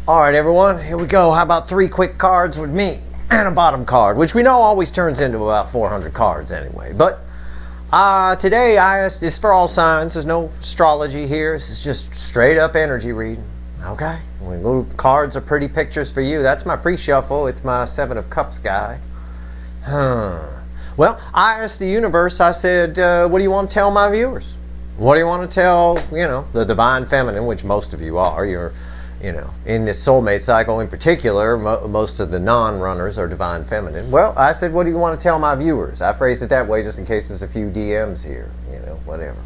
Alright everyone, here we go. How about 3 quick cards with me and a bottom card, which we know always turns into about 400 cards anyway. But today it's for all signs. There's no astrology here. This is just straight up energy reading. Okay? Little cards are pretty pictures for you. That's my pre-shuffle. It's my 7 of Cups guy. Well, I asked the universe, I said, what do you want to tell my viewers? What do you want to tell, the divine feminine, which most of you are. You're in this soulmate cycle in particular, most of the non-runners are divine feminine. Well, I said, what do you want to tell my viewers? I phrased it that way just in case there's a few DMs here, whatever.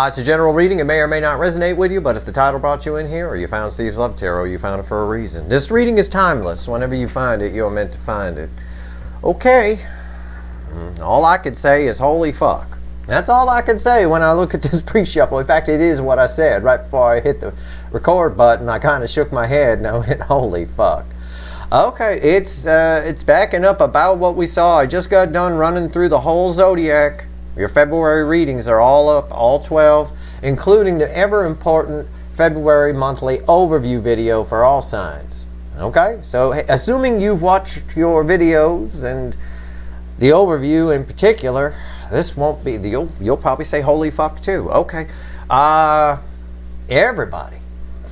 It's a general reading. It may or may not resonate with you, but if the title brought you in here or you found Steve's Love Tarot, you found it for a reason. This reading is timeless. Whenever you find it, you're meant to find it. Okay. All I could say is holy fuck. That's all I can say when I look at this pre-shuffle. In fact, it is what I said right before I hit the record button. I kind of shook my head and I went, holy fuck. Okay, it's backing up about what we saw. I just got done running through the whole zodiac. Your February readings are all up, all 12, including the ever important February monthly overview video for all signs. Okay, so assuming you've watched your videos and the overview in particular, this won't be, you'll probably say holy fuck too. Okay, everybody,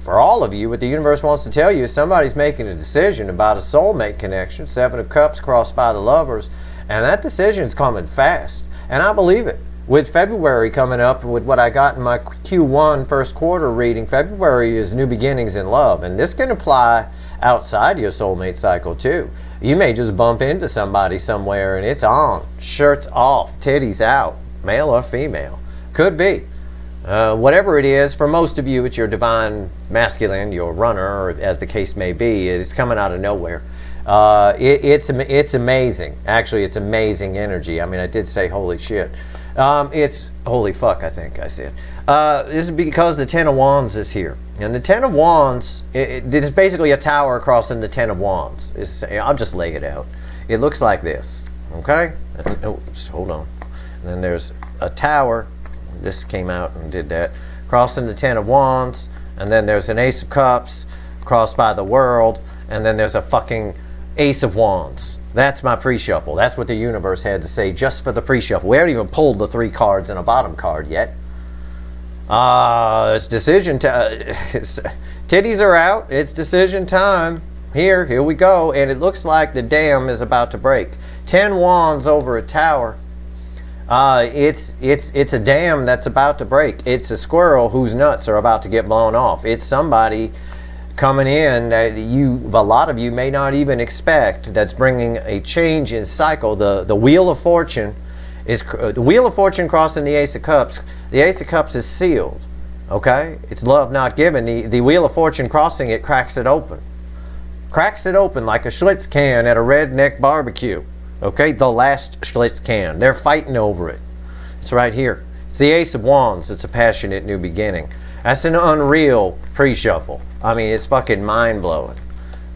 for all of you, what the universe wants to tell you is somebody's making a decision about a soulmate connection, 7 of Cups crossed by the Lovers, and that decision's coming fast, and I believe it. With February coming up, with what I got in my Q1 first quarter reading, February is new beginnings in love, and this can apply outside your soulmate cycle too. You may just bump into somebody somewhere and it's on, shirts off, titties out, male or female. Could be. Whatever it is, for most of you it's your divine masculine, your runner, or as the case may be. It's coming out of nowhere. It's amazing. Actually, it's amazing energy. I mean, I did say holy shit. It's holy fuck, I think I said. This is because the 10 of Wands is here. And the 10 of Wands, it is basically a tower crossing the 10 of Wands. I'll just lay it out. It looks like this, okay? Oh, just hold on. And then there's a tower. This came out and did that. Crossing the 10 of Wands. And then there's an Ace of Cups crossed by the World. And then there's a fucking Ace of Wands. That's my pre-shuffle. That's what the universe had to say just for the pre-shuffle. We haven't even pulled the 3 cards and a bottom card yet. It's decision time. Titties are out. It's decision time. Here we go. And it looks like the dam is about to break. 10 wands over a tower. It's a dam that's about to break. It's a squirrel whose nuts are about to get blown off. It's somebody coming in that a lot of you may not even expect, that's bringing a change in cycle. The Wheel of Fortune is the Wheel of Fortune crossing the Ace of Cups. The Ace of Cups is sealed, okay? It's love not given. The Wheel of Fortune crossing it cracks it open. Cracks it open like a Schlitz can at a redneck barbecue, okay? The last Schlitz can. They're fighting over it. It's right here. It's the Ace of Wands. It's a passionate new beginning. That's an unreal pre-shuffle. I mean, it's fucking mind-blowing.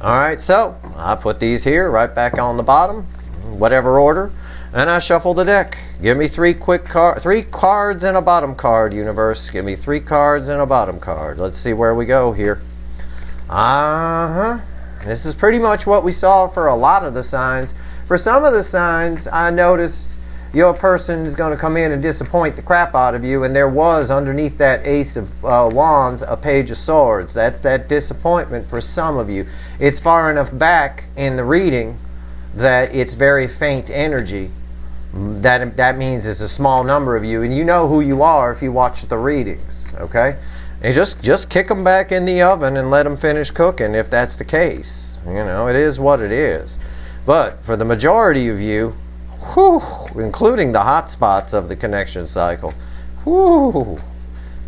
All right, so I put these here right back on the bottom, whatever order, and I shuffle the deck. Give me 3 cards and a bottom card, universe. Give me 3 cards and a bottom card. Let's see where we go here. This is pretty much what we saw for a lot of the signs. For some of the signs, I noticed your person is going to come in and disappoint the crap out of you, and there was underneath that Ace of Wands a Page of Swords. That's that disappointment for some of you. It's far enough back in the reading that it's very faint energy. That means it's a small number of you, and you know who you are if you watch the readings, okay? And just kick them back in the oven and let them finish cooking if that's the case. It is what it is. But for the majority of you, whew, including the hot spots of the connection cycle, whew,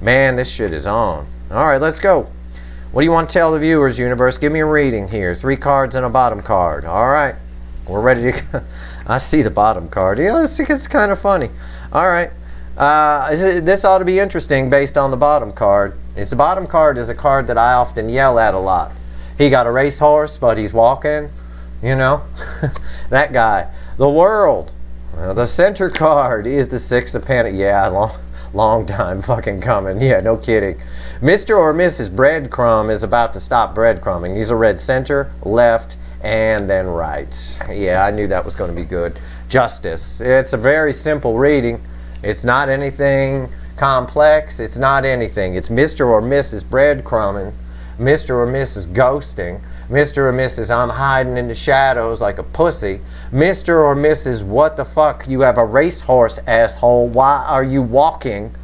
man, this shit is on. All right, let's go. What do you want to tell the viewers, universe? Give me a reading here. 3 cards and a bottom card. All right, we're ready to go. I see the bottom card. Yeah, it's kind of funny. All right, this ought to be interesting based on the bottom card. The bottom card is a card that I often yell at a lot. He got a racehorse, but he's walking. That guy. The World. The center card is the 6 of Pentacles. Yeah, Long time fucking coming. Yeah, no kidding. Mr. or Mrs. Breadcrumb is about to stop breadcrumbing. These are read center, left, and then right. Yeah, I knew that was going to be good. Justice. It's a very simple reading. It's not anything complex. It's not anything. It's Mr. or Mrs. Breadcrumbing, Mr. or Mrs. Ghosting, Mr. or Mrs. I'm hiding in the shadows like a pussy, Mr. or Mrs. What the fuck, you have a racehorse, asshole, why are you walking,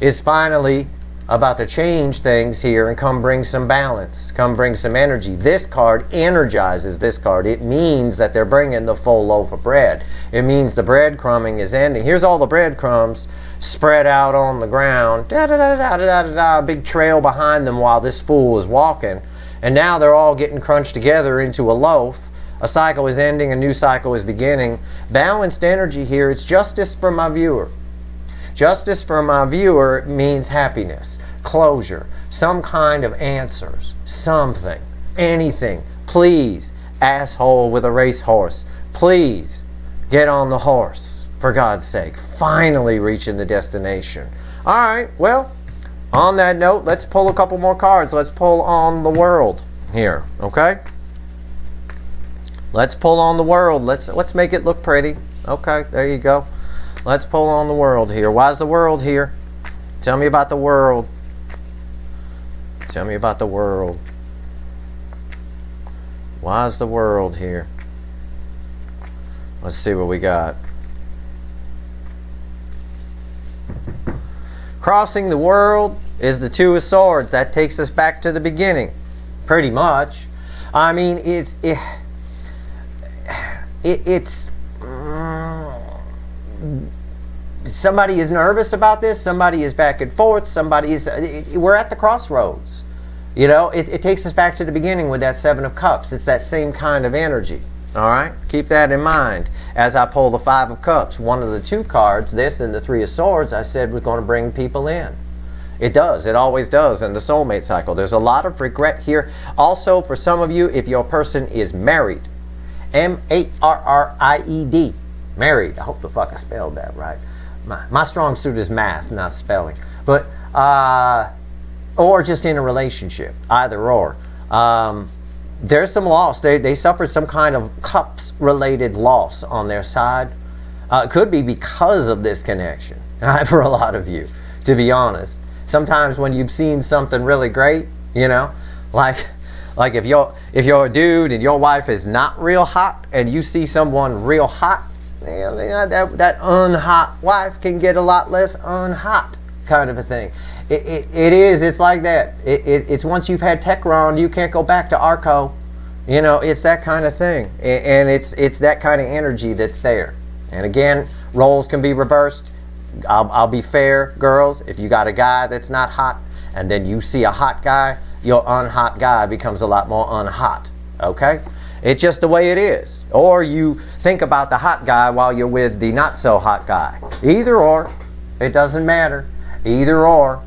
is finally about to change things here and come bring some balance, come bring some energy. This card energizes this card. It means that they're bringing the full loaf of bread. It means the breadcrumbing is ending. Here's all the breadcrumbs spread out on the ground. Da da da da da da da. Big trail behind them while this fool is walking. And now they're all getting crunched together into a loaf. A cycle is ending, a new cycle is beginning. Balanced energy here. It's justice for my viewer. Justice for my viewer means happiness, closure, some kind of answers, something, anything. Please, asshole with a racehorse, please get on the horse, for God's sake. Finally reaching the destination. All right, well, on that note, let's pull a couple more cards. Let's pull on the world here, okay? Let's pull on the world. Let's make it look pretty. Okay, there you go. Let's pull on the world here. Why is the world here? Tell me about the world. Tell me about the world. Why is the world here? Let's see what we got. Crossing the world is the Two of Swords. That takes us back to the beginning, pretty much. I mean, it's somebody is nervous about this, somebody is back and forth, somebody is, we're at the crossroads. You know, it takes us back to the beginning with that Seven of Cups. It's that same kind of energy. All right, keep that in mind. As I pull the Five of Cups, one of the two cards, this and the Three of Swords, I said was going to bring people in. It does. It always does in the soulmate cycle. There's a lot of regret here. Also, for some of you, if your person is married, M-A-R-R-I-E-D, married. I hope the fuck I spelled that right. My strong suit is math, not spelling. But, or just in a relationship, either or. There's some loss. They suffered some kind of cups-related loss on their side. It could be because of this connection, for a lot of you, to be honest. Sometimes when you've seen something really great, you know, like if you're a dude and your wife is not real hot and you see someone real hot, that unhot wife can get a lot less unhot, kind of a thing. It's like that. It's once you've had Techron, you can't go back to Arco. You know, it's that kind of thing. And it's that kind of energy that's there. And again, roles can be reversed. I'll be fair, girls. If you got a guy that's not hot and then you see a hot guy, your unhot guy becomes a lot more unhot. Okay? It's just the way it is. Or you think about the hot guy while you're with the not so hot guy. Either or. It doesn't matter. Either or.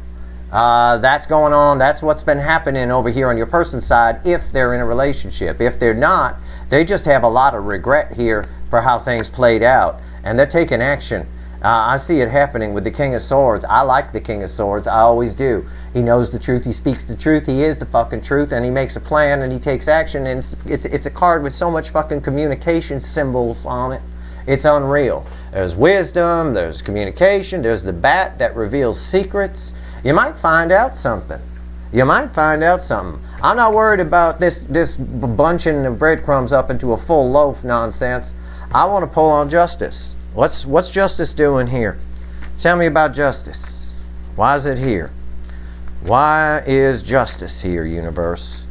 That's going on. That's what's been happening over here on your person's side if they're in a relationship. If they're not, they just have a lot of regret here for how things played out. And they're taking action. I see it happening with the King of Swords. I like the King of Swords. I always do. He knows the truth. He speaks the truth. He is the fucking truth. And he makes a plan and he takes action. And it's a card with so much fucking communication symbols on it. It's unreal. There's wisdom. There's communication. There's the bat that reveals secrets. You might find out something. You might find out something. I'm not worried about this bunching of breadcrumbs up into a full loaf nonsense. I want to pull on justice. What's justice doing here? Tell me about justice. Why is it here? Why is justice here, universe?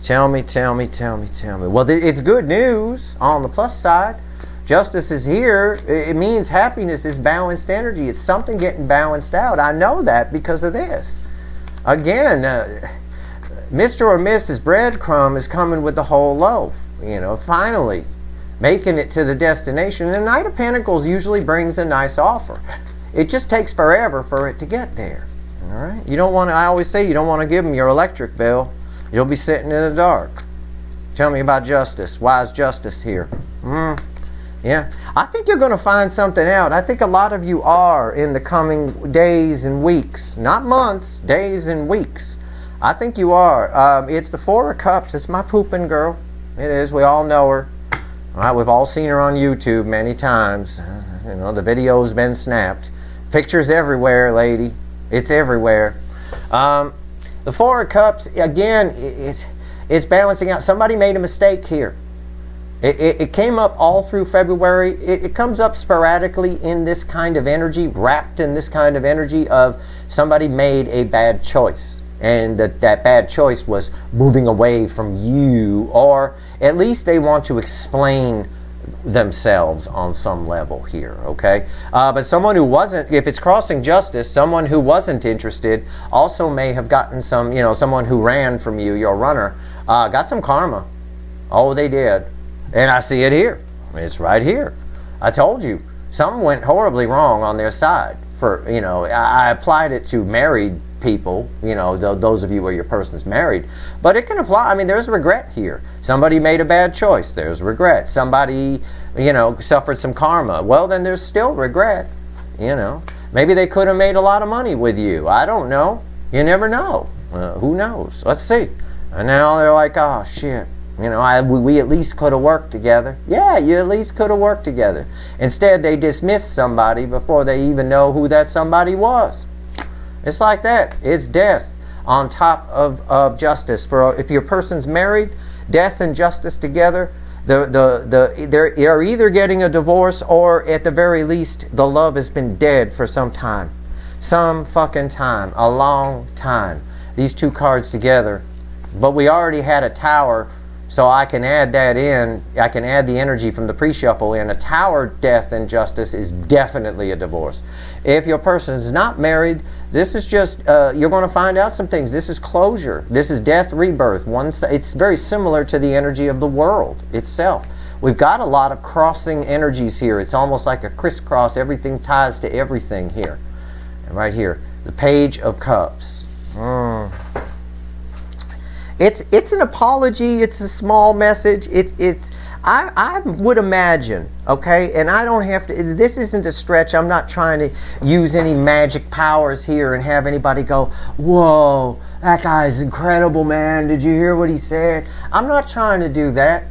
Tell me. Well, it's good news on the plus side. Justice is here. It means happiness is balanced energy. It's something getting balanced out. I know that because of this. Again, Mr. or Mrs. Breadcrumb is coming with the whole loaf. You know, finally making it to the destination. And the Knight of Pentacles usually brings a nice offer. It just takes forever for it to get there. All right? You don't want to, I always say you don't want to give them your electric bill. You'll be sitting in the dark. Tell me about justice. Why is justice here? Yeah, I think you're going to find something out. I think a lot of you are in the coming days and weeks, not months, days and weeks. I think you are. It's the Four of Cups. It's my pooping girl. It is. We all know her. All right, we've all seen her on YouTube many times. You know, the video's been snapped. Pictures everywhere, lady. It's everywhere. The Four of Cups, again, it's balancing out. Somebody made a mistake here. It came up all through February. It comes up sporadically in this kind of energy, wrapped in this kind of energy of somebody made a bad choice. And that bad choice was moving away from you, or at least they want to explain themselves on some level here, okay? But someone who wasn't, if it's crossing justice, someone who wasn't interested also may have gotten some, someone who ran from you, your runner, got some karma. Oh, they did. And I see it here. It's right here. I told you. Something went horribly wrong on their side. I applied it to married people, those of you where your person's married. But it can apply. I mean, there's regret here. Somebody made a bad choice. There's regret. Somebody, suffered some karma. Well, then there's still regret, Maybe they could have made a lot of money with you. I don't know. You never know. Who knows? Let's see. And now they're like, oh, shit. We at least could have worked together. Yeah, you at least could have worked together. Instead, they dismiss somebody before they even know who that somebody was. It's like that. It's death on top of justice. If your person's married, death and justice together, they're either getting a divorce, or at the very least, the love has been dead for some time. Some fucking time. A long time. These two cards together. But we already had a Tower. So I can add that in. I can add the energy from the pre-shuffle in. A Tower, death, and justice is definitely a divorce. If your person is not married, this is just, you're going to find out some things. This is closure. This is death, rebirth. It's very similar to the energy of the world itself. We've got a lot of crossing energies here. It's almost like a crisscross. Everything ties to everything here. And right here, the Page of Cups. It's an apology. It's a small message. I would imagine, okay, and I don't have to, this isn't a stretch. I'm not trying to use any magic powers here and have anybody go, whoa, that guy's incredible, man. Did you hear what he said? I'm not trying to do that.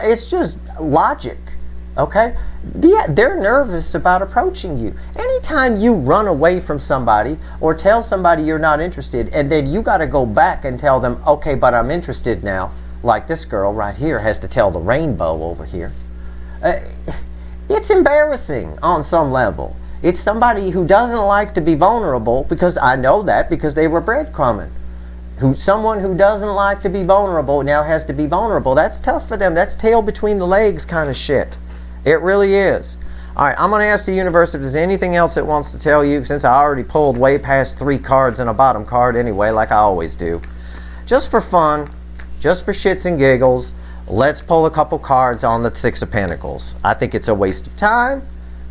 It's just logic, okay? They're nervous about approaching you. Anytime you run away from somebody or tell somebody you're not interested, and then you got to go back and tell them, okay, but I'm interested now, like this girl right here has to tell the rainbow over here. It's embarrassing on some level. It's somebody who doesn't like to be vulnerable, because I know that because they were breadcrumbing. Someone who doesn't like to be vulnerable now has to be vulnerable. That's tough for them. That's tail between the legs kind of shit. It really is. All right, I'm going to ask the universe if there's anything else it wants to tell you, since I already pulled way past 3 cards and a bottom card anyway, like I always do. Just for fun, just for shits and giggles, let's pull a couple cards on the Six of Pentacles. I think it's a waste of time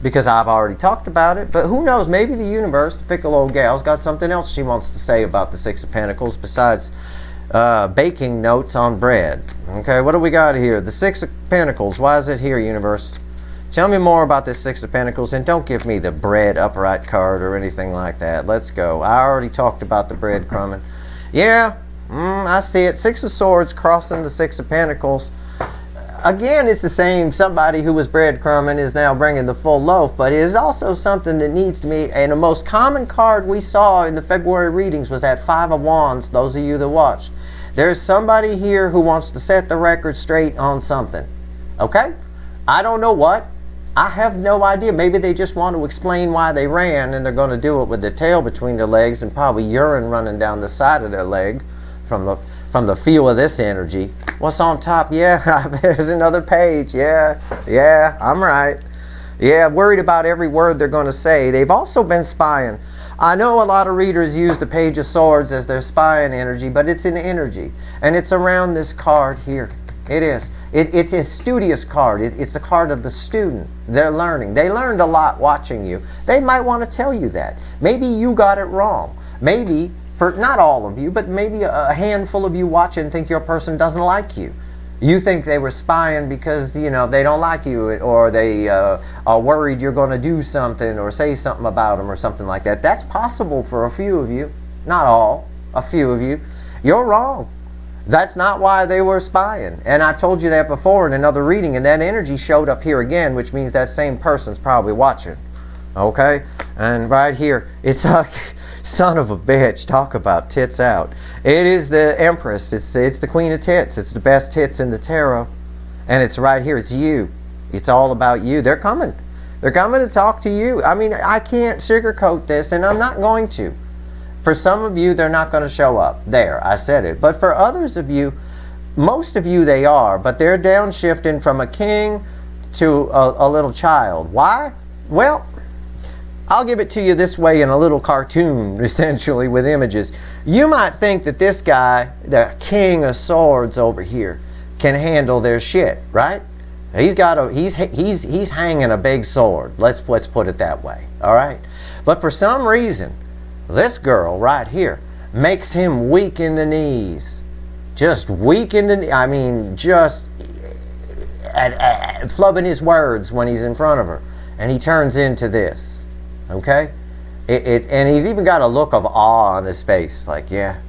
because I've already talked about it, but who knows, maybe the universe, the fickle old gal's got something else she wants to say about the Six of Pentacles besides baking notes on bread. Okay, what do we got here? The Six of Pentacles. Why is it here, universe? Tell me more about this Six of Pentacles, and don't give me the bread upright card or anything like that. Let's go. I already talked about the breadcrumbing. Yeah, I see it. Six of Swords crossing the Six of Pentacles. Again, it's the same. Somebody who was breadcrumbing is now bringing the full loaf, but it is also something that needs to be, and the most common card we saw in the February readings was that Five of Wands, those of you that watched. There's somebody here who wants to set the record straight on something. Okay? I don't know what. I have no idea. Maybe they just want to explain why they ran, and they're going to do it with their tail between their legs and probably urine running down the side of their leg from the feel of this energy. What's on top? Yeah, there's another page. Yeah, I'm right. Yeah, worried about every word they're going to say. They've also been spying. I know a lot of readers use the Page of Swords as their spying energy, but it's an energy, and it's around this card here. It is. It's a studious card. It's the card of the student. They're learning. They learned a lot watching you. They might want to tell you that. Maybe you got it wrong. Maybe, for not all of you, but maybe a handful of you watching think your person doesn't like you. You think they were spying because, you know, they don't like you, or they are worried you're going to do something or say something about them or something like that. That's possible for a few of you. Not all. A few of you. You're wrong. That's not why they were spying. And I've told you that before in another reading, and that energy showed up here again, which means that same person's probably watching. Okay? And right here, it's like, son of a bitch, talk about tits out. It is the Empress. It's the Queen of Tits. It's the best tits in the tarot. And it's right here. It's you. It's all about you. They're coming. They're coming to talk to you. I mean, I can't sugarcoat this, and I'm not going to. For some of you, they're not going to show up. There, I said it. But for others of you, most of you they are, but they're downshifting from a king to a little child. Why? Well, I'll give it to you this way in a little cartoon, essentially, with images. You might think that this guy, the King of Swords over here, can handle their shit, right? He's hanging a big sword. Let's put it that way, all right? But for some reason, this girl right here makes him weak in the knees. Just weak in the, I mean, just flubbing his words when he's in front of her. And he turns into this. Okay? And he's even got a look of awe on his face. Like, yeah.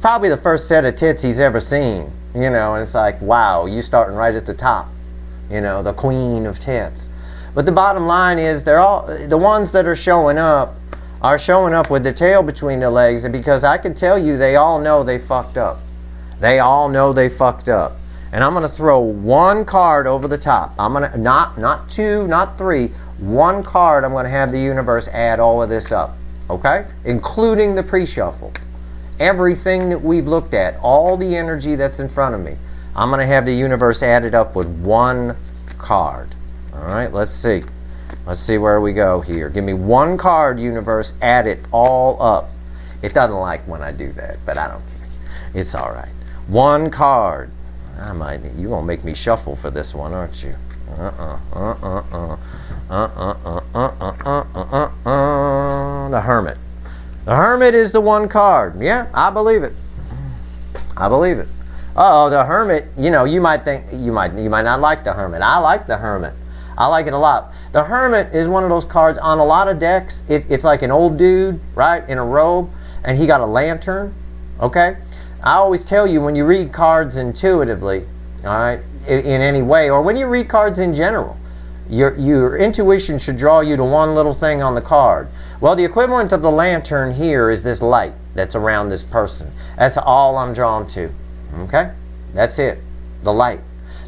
Probably the first set of tits he's ever seen. You know, and it's like, wow, you starting right at the top. You know, the Queen of Tits. But the bottom line is, they're all, the ones that are showing up with the tail between their legs, because I can tell you they all know they fucked up. They all know they fucked up. And I'm going to throw one card over the top. I'm going to, not two, not three, one card. I'm going to have the universe add all of this up. Okay? Including the pre-shuffle. Everything that we've looked at, all the energy that's in front of me, I'm going to have the universe add it up with one card. All right, let's see. Let's see where we go here. Give me one card, universe, add it all up. It doesn't like when I do that, but I don't care. It's all right. One card. You're going to make me shuffle for this one, aren't you? The Hermit. The Hermit is the one card. Yeah, I believe it. I believe it. Uh-oh, the Hermit, you know, you might think, you might not like the Hermit. I like the Hermit. I like it a lot. The Hermit is one of those cards on a lot of decks. It's like an old dude, right, in a robe, and he got a lantern, okay? I always tell you, when you read cards intuitively, all right, in any way, or when you read cards in general, your intuition should draw you to one little thing on the card. Well, the equivalent of the lantern here is this light that's around this person. That's all I'm drawn to, okay? That's it, the light.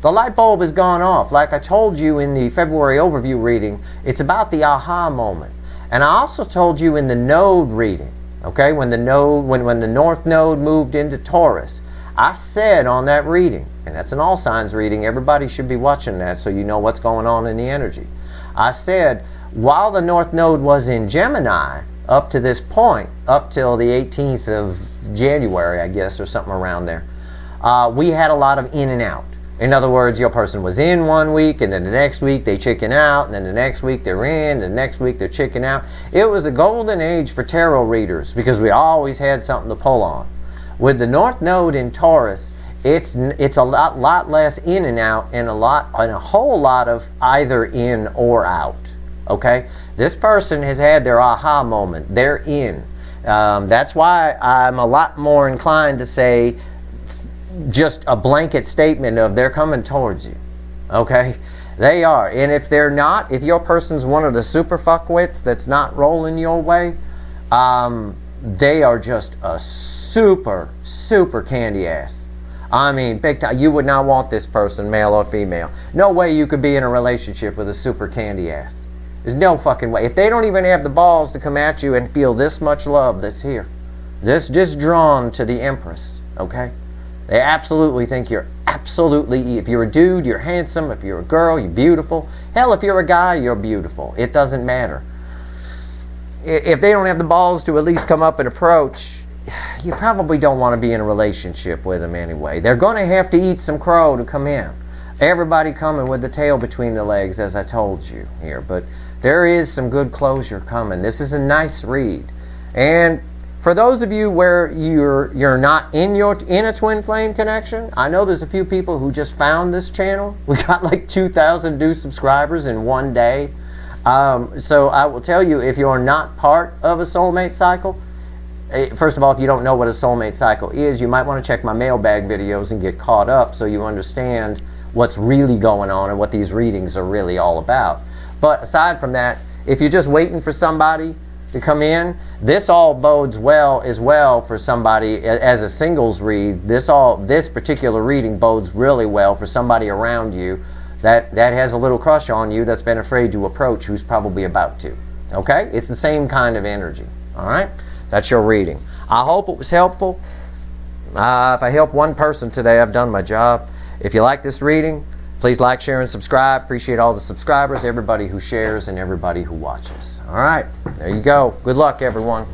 The light bulb has gone off. Like I told you in the February overview reading, it's about the aha moment. And I also told you in the node reading, okay, when the North Node moved into Taurus, I said on that reading, and that's an all signs reading, everybody should be watching that so you know what's going on in the energy. I said, while the North Node was in Gemini, up to this point, up till the 18th of January, I guess, or something around there, we had a lot of in and out. In other words, your person was in one week, and then the next week they chicken out, and then the next week they're in, and the next week they're chicken out. It was the golden age for tarot readers because we always had something to pull on. With the North Node in Taurus, it's a lot less in and out, and a whole lot of either in or out. Okay, this person has had their aha moment. They're in. That's why I'm a lot more inclined to say just a blanket statement of they're coming towards you. Okay, they are. And if they're not, if your person's one of the super fuckwits that's not rolling your way, they are just a super candy ass. I mean, big time. You would not want this person, male or female. No way you could be in a relationship with a super candy ass. There's no fucking way. If they don't even have the balls to come at you and feel this much love that's here, this just drawn to the Empress, okay? They absolutely think you're absolutely, if you're a dude, you're handsome. If you're a girl, you're beautiful. Hell, if you're a guy, you're beautiful. It doesn't matter. If they don't have the balls to at least come up and approach, you probably don't want to be in a relationship with them anyway. They're going to have to eat some crow to come in. Everybody coming with the tail between the legs, as I told you here. But there is some good closure coming. This is a nice read. And for those of you where you're not in a twin flame connection, I know there's a few people who just found this channel. We got like 2,000 new subscribers in one day. So I will tell you, if you are not part of a soulmate cycle, first of all, if you don't know what a soulmate cycle is, you might want to check my mailbag videos and get caught up so you understand what's really going on and what these readings are really all about. But aside from that, if you're just waiting for somebody to come in, this all bodes well as well for somebody as a singles read. This particular reading bodes really well for somebody around you that has a little crush on you, that's been afraid to approach, who's probably about to. Okay? It's the same kind of energy. All right? That's your reading. I hope it was helpful. If I helped one person today, I've done my job. If you like this reading, please like, share, and subscribe. Appreciate all the subscribers, everybody who shares, and everybody who watches. All right, there you go. Good luck, everyone.